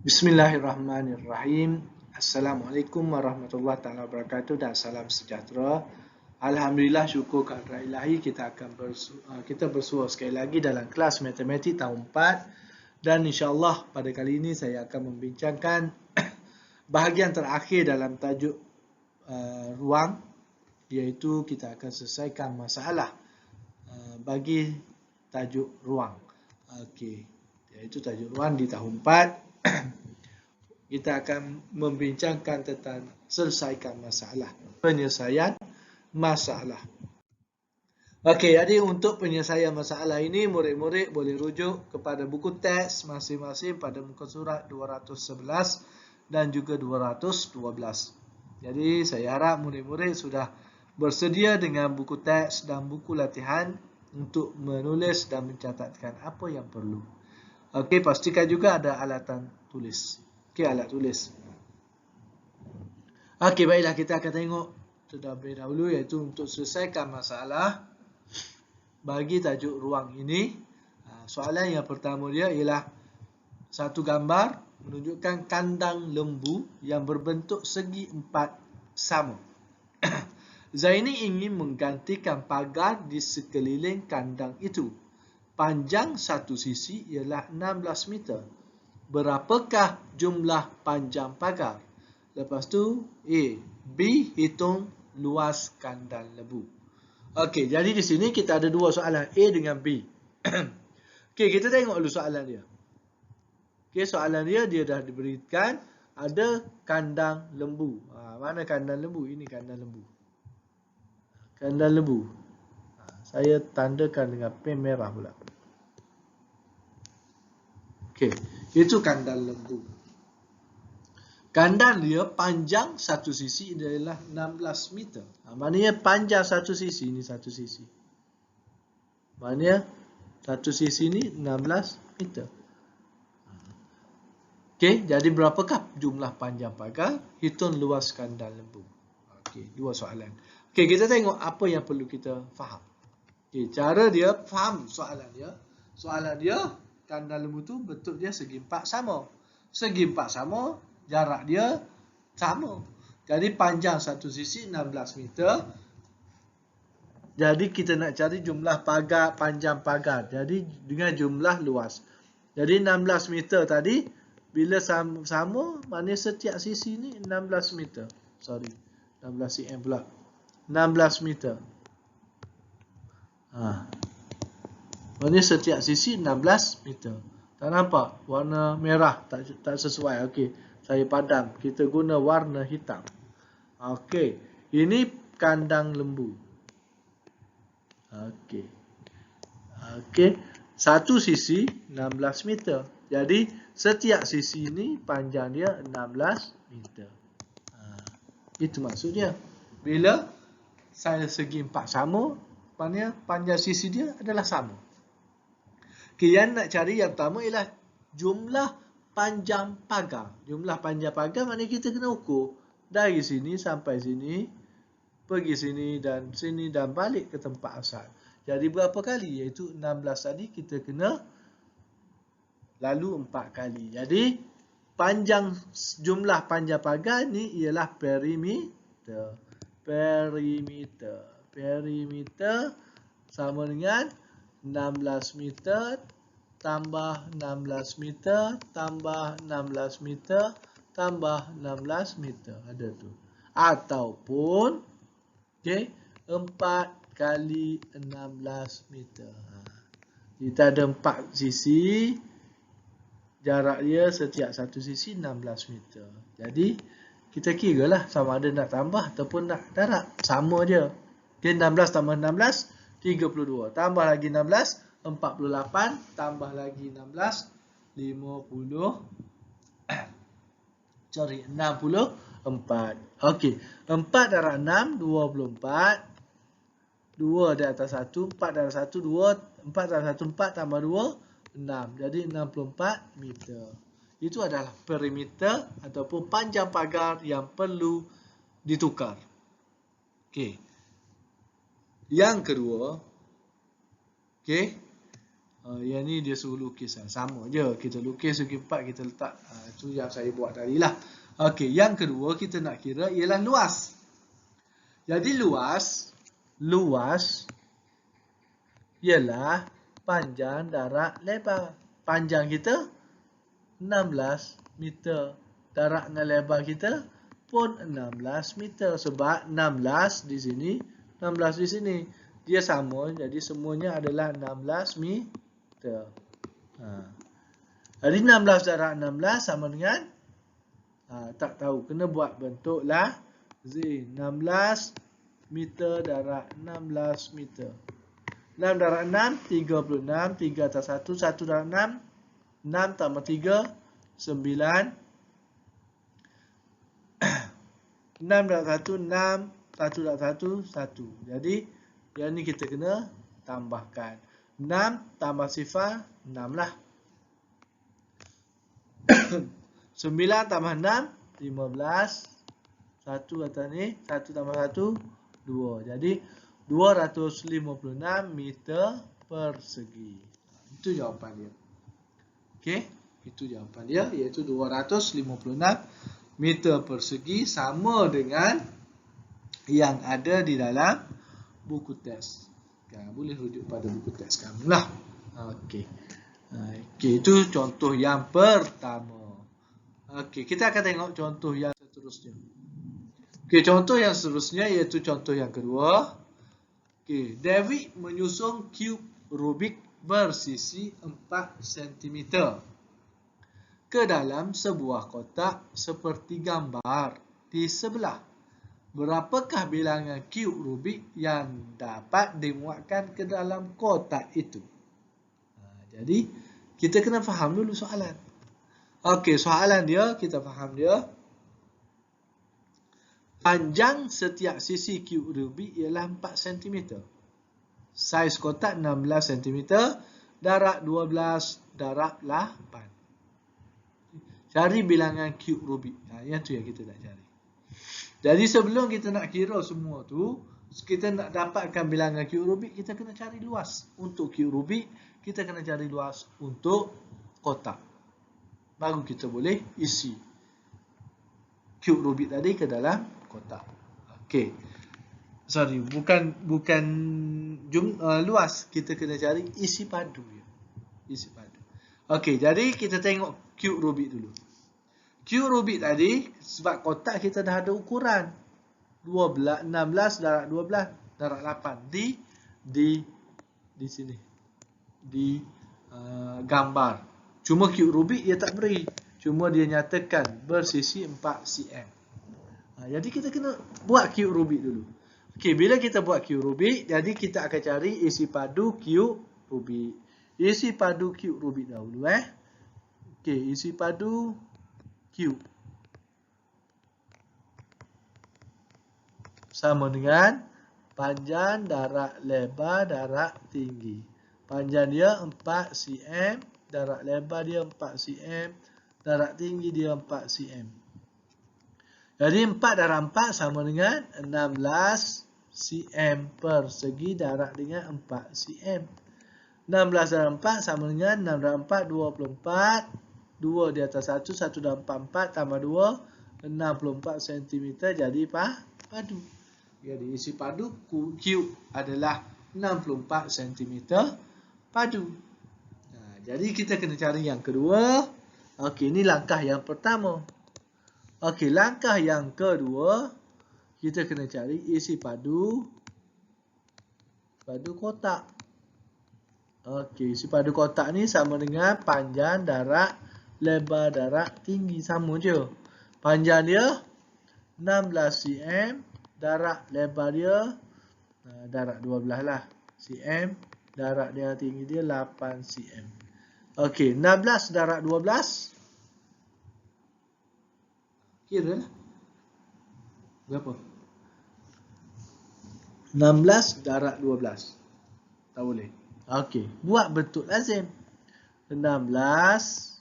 Bismillahirrahmanirrahim. Assalamualaikum warahmatullahi taala wabarakatuh dan salam sejahtera. Alhamdulillah, syukur kehadrat Ilahi, kita bersua sekali lagi dalam kelas matematik tahun 4 dan insya-Allah pada kali ini saya akan membincangkan bahagian terakhir dalam tajuk ruang, iaitu kita akan selesaikan masalah bagi tajuk ruang. Okey, iaitu tajuk ruang di tahun 4. Kita akan membincangkan tentang selesaikan masalah, penyelesaian masalah. Okey, jadi untuk penyelesaian masalah ini, murid-murid boleh rujuk kepada buku teks masing-masing pada muka surat 211 dan juga 212. Jadi, saya harap murid-murid sudah bersedia dengan buku teks dan buku latihan untuk menulis dan mencatatkan apa yang perlu. Okey, pastikan juga ada alatan tulis. Okey, alat tulis. Okey, baiklah, kita akan tengok terlebih dahulu, iaitu untuk selesaikan masalah bagi tajuk ruang ini. Soalan yang pertama dia ialah satu gambar menunjukkan kandang lembu yang berbentuk segi empat sama. Zaini ingin menggantikan pagar di sekeliling kandang itu. Panjang satu sisi ialah 16 meter. Berapakah jumlah panjang pagar? Lepas tu A, B, hitung luas kandang lembu. Okey, jadi di sini kita ada dua soalan, A dengan B. Okey, kita tengok dulu soalan dia. Okey, soalan dia dah diberikan ada kandang lembu. Mana kandang lembu? Ini kandang lembu. Kandang lembu. Saya tandakan dengan pen merah pula. Okey, itu kandang lembu. Kandang dia panjang satu sisi adalah 16 meter. Maknanya panjang satu sisi, ini satu sisi. Maknanya satu sisi ni 16 meter. Okey, jadi berapakah jumlah panjang pagar? Hitung luas kandang lembu. Okey, dua soalan. Okey, kita tengok apa yang perlu kita faham. Okey, cara dia faham soalan dia. Soalan dia, kandang lembu tu bentuk dia segi empat sama. Segi empat sama, jarak dia sama. Jadi panjang satu sisi 16 meter. Jadi kita nak cari jumlah pagar, panjang pagar. Jadi dengan jumlah luas. Jadi 16 meter tadi, bila sama, maknanya setiap sisi ni 16 meter. Sorry, 16 cm pula. 16 meter. Maknanya setiap sisi 16 meter. Tak nampak? Warna merah tak sesuai. Okey, saya padam. Kita guna warna hitam. Okey, ini kandang lembu. Okey. Okey, satu sisi 16 meter. Jadi setiap sisi ini panjang dia 16 meter. Itu maksudnya. Bila saya segi empat sama, maknanya panjang sisi dia adalah sama. Okay, yang nak cari yang pertama ialah jumlah panjang pagar. Jumlah panjang pagar maknanya kita kena ukur. Dari sini sampai sini, pergi sini dan balik ke tempat asal. Jadi berapa kali? Iaitu 16 tadi kita kena lalu 4 kali. Jadi jumlah panjang pagar ni ialah perimeter. Perimeter sama dengan 16 meter tambah 16 meter tambah 16 meter tambah 16 meter. Ada tu. Ataupun okey, 4 kali 16 meter. Kita ada 4 sisi. Jarak dia setiap satu sisi 16 meter. Jadi kita kira lah sama ada nak tambah ataupun nak darab. Sama je. Okay, 16 tambah 16, 32. Tambah lagi 16, 48. Tambah lagi 16, 64. Okey, 4 darab 6, 24. 2 di atas 1, 4 darab 1, 2. 4 darab 1, 4 tambah 2, 6. Jadi 64 meter. Itu adalah perimeter ataupun panjang pagar yang perlu ditukar. Okey. Yang kedua, okey. Yang ni dia suruh lukis lah. Sama je. Kita lukis segi 4, kita letak. Itu yang saya buat tadi lah. Okey, yang kedua kita nak kira ialah luas. Jadi luas ialah panjang darab lebar. Panjang kita 16 meter. Darab dengan lebar kita pun 16 meter. Sebab 16 di sini, 16 di sini. Dia sama, jadi semuanya adalah 16 meter. Jadi 16 darab 16 sama dengan, tak tahu, kena buat bentuk lah Z. 16 meter darab 16 meter. 6 darab 6, 36. 3 atas 1, 1 darab 6. 6 tambah 3, 9. 6 darab 1, 6. 1 darab 1, 1. Jadi, yang ni kita kena tambahkan. 6 tambah sifar, 6 lah. 9 tambah 6, 15. 1 atas ni, 1 tambah 1, 2. Jadi, 256 meter persegi. Itu jawapan dia. Okey, itu jawapan dia, iaitu 256 meter persegi, sama dengan yang ada di dalam buku teks. Boleh rujuk pada buku teks kamu lah. Okey. Okey, itu contoh yang pertama. Okey, kita akan tengok contoh yang seterusnya. Okey, contoh yang seterusnya iaitu contoh yang kedua. Okey, David menyusun cube Rubik bersisi 4 cm ke dalam sebuah kotak seperti gambar di sebelah. Berapakah bilangan cube Rubik yang dapat dimuatkan ke dalam kotak itu? Jadi, kita kena faham dulu soalan. Okey, soalan dia, kita faham dia. Panjang setiap sisi cube Rubik ialah 4 cm. Saiz kotak 16 cm, darab 12, darab 8. Cari bilangan cube Rubik. Yang tu yang kita nak cari. Jadi sebelum kita nak kira semua tu, kita nak dapatkan bilangan cube Rubik, kita kena cari luas. Untuk cube Rubik, kita kena cari luas untuk kotak. Baru kita boleh isi cube Rubik tadi ke dalam kotak. Okey. Sorry, bukan luas. Kita kena cari isi padu. Isi padu. Okey, jadi kita tengok cube Rubik dulu. Cube Rubik tadi, sebab kotak kita dah ada ukuran 16 darab 12 darab 8 di sini, di gambar. Cuma cube Rubik dia tak beri, cuma dia nyatakan bersisi 4 cm. Jadi kita kena buat cube Rubik dulu. Okey, bila kita buat cube Rubik, jadi kita akan cari isi padu cube Rubik. Isi padu cube Rubik dahulu Okey, isi padu cube sama dengan panjang darab lebar darab tinggi. Panjang dia 4 cm, darab lebar dia 4 cm, darab tinggi dia 4 cm. Jadi 4 darab 4 sama dengan 16 cm persegi darab dengan 4 cm. 16 darab 4 sama dengan 6 darab 4, 24. 2 di atas 1, 1 darab 4, 4 tambah 2, 64 cm jadi padu. Jadi isi padu cube adalah 64 cm padu. Jadi kita kena cari yang kedua. Okey, ini langkah yang pertama. Okey, langkah yang kedua, kita kena cari isi padu kotak. Okey, isi padu kotak ni sama dengan panjang darab lebar darab tinggi, sama je. Panjang dia 16 cm, darab lebar dia darab 12 lah cm, darab dia tinggi dia 8 cm. Okey, 16 darab 12 kira lah berapa? 16 darab 12 tak boleh. Okey, buat bentuk lazim. 16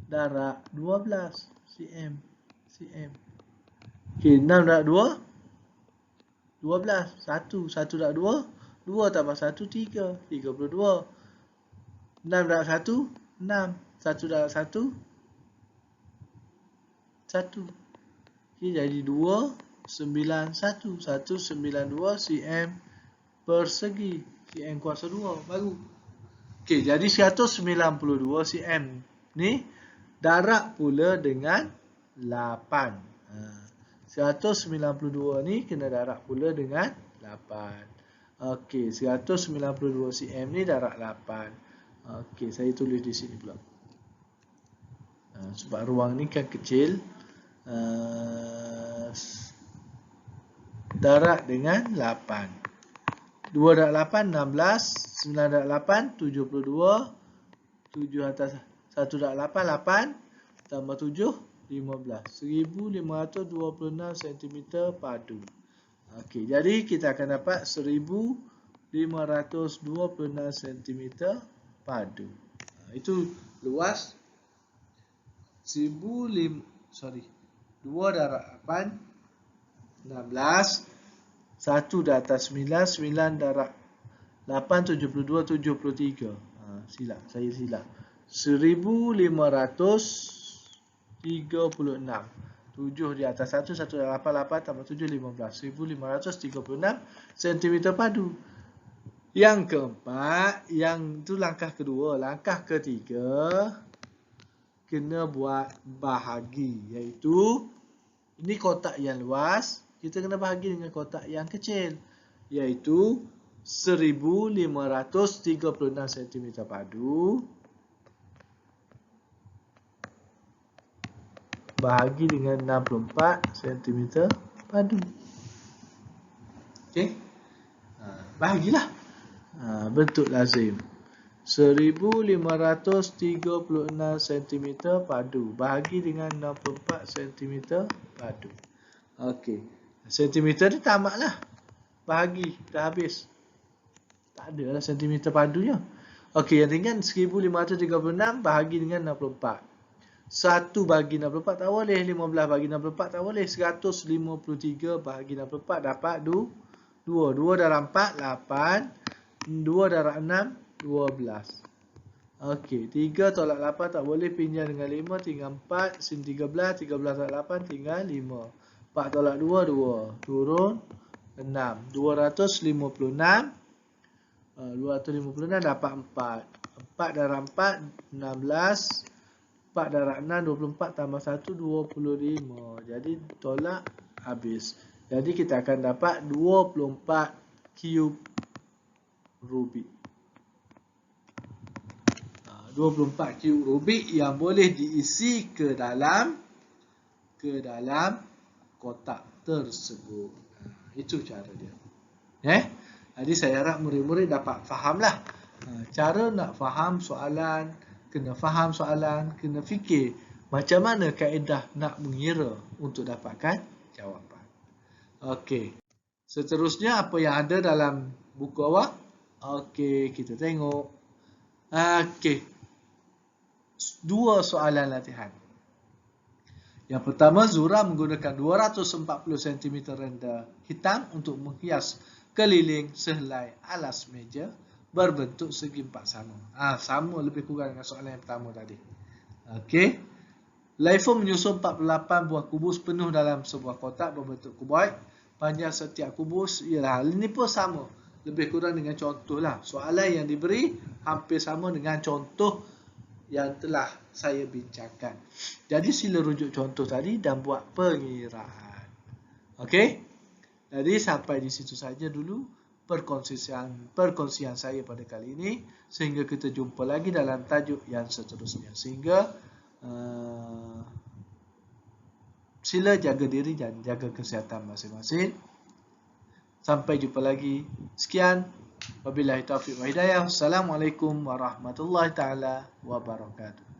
darab 12 cm. Okey, 6 darab 2 12. 1 darab 2 2 tambah 1 3 32. 6 darab 1, 6. 1 darab 1, 1. Okay, jadi 291. 192 cm persegi. Cm kuasa 2 baru. Okey, jadi 192 cm ni darab pula dengan 8. 192 ni kena darab pula dengan 8. Okey, 192 cm ni darab 8. Okey, saya tulis di sini pula. Sebab ruang ni kan kecil. Darab dengan 8. 2 darab 8, 16. 9 darab 8, 72. 7 atas 1 darab 8, 8. Tambah 7, 15. 1526 cm padu. Okey, jadi kita akan dapat 1526 cm padu. Itu luas 2 darab 8, 16. 1 di atas 9, 9 darab 8, 72, 73. Silap, saya silap. 1536. 7 di atas 1, 1 darab 8, 8 tambah 7, 15. 1536 cm padu. Yang keempat, yang itu langkah kedua. Langkah ketiga, kena buat bahagi. Iaitu, ini kotak yang luas. Kita kena bahagi dengan kotak yang kecil. Iaitu 1536 cm padu. Bahagi dengan 64 cm padu. Okey. Bahagilah. Bentuk lazim. 1536 cm padu. Bahagi dengan 64 cm padu. Okey. Sentimeter ni tamatlah. Bahagi. Dah habis. Tak ada lah sentimeter padunya. Okey, yang ringan 1536 bahagi dengan 64. 1 bahagi 64 tak boleh. 15 bahagi 64 tak boleh. 153 bahagi 64 dapat 2. 2 darab 4, 8. 2 darab 6, 12. Okey, 3 tolak 8 tak boleh. Pinjam dengan 5, tinggal 4. Sin 13, 13 tolak 8 tinggal 5. 4 tolak 2, 2. Turun 6. 256. 256 dapat 4. 4 darab 4, 16. 4 darab 6, 24 tambah 1, 25. Jadi tolak habis. Jadi kita akan dapat 24 cube Rubik. 24 cube Rubik yang boleh diisi ke dalam kotak tersebut. Itu cara dia. Jadi saya harap murid-murid dapat fahamlah. Cara nak faham soalan, kena faham soalan, kena fikir macam mana kaedah nak mengira untuk dapatkan jawapan. Okey. Seterusnya apa yang ada dalam buku awak? Okey, kita tengok. Okey. 2 soalan latihan. Yang pertama, Zura menggunakan 240 cm renda hitam untuk menghias keliling sehelai alas meja berbentuk segi empat sama. Sama lebih kurang dengan soalan yang pertama tadi. Okey. Laifo menyusun 48 buah kubus penuh dalam sebuah kotak berbentuk kuboid. Panjang setiap kubus ialah ini pun sama. Lebih kurang dengan contoh lah. Soalan yang diberi hampir sama dengan contoh yang telah saya bincangkan. Jadi sila rujuk contoh tadi dan buat pengiraan. Okey? Jadi sampai di situ saja dulu perkongsian saya pada kali ini. Sehingga kita jumpa lagi dalam tajuk yang seterusnya. Sehingga sila jaga diri dan jaga kesihatan masing-masing. Sampai jumpa lagi. Sekian. Wabillahi taufiq wa hidayah. Assalamualaikum warahmatullahi taala wabarakatuh.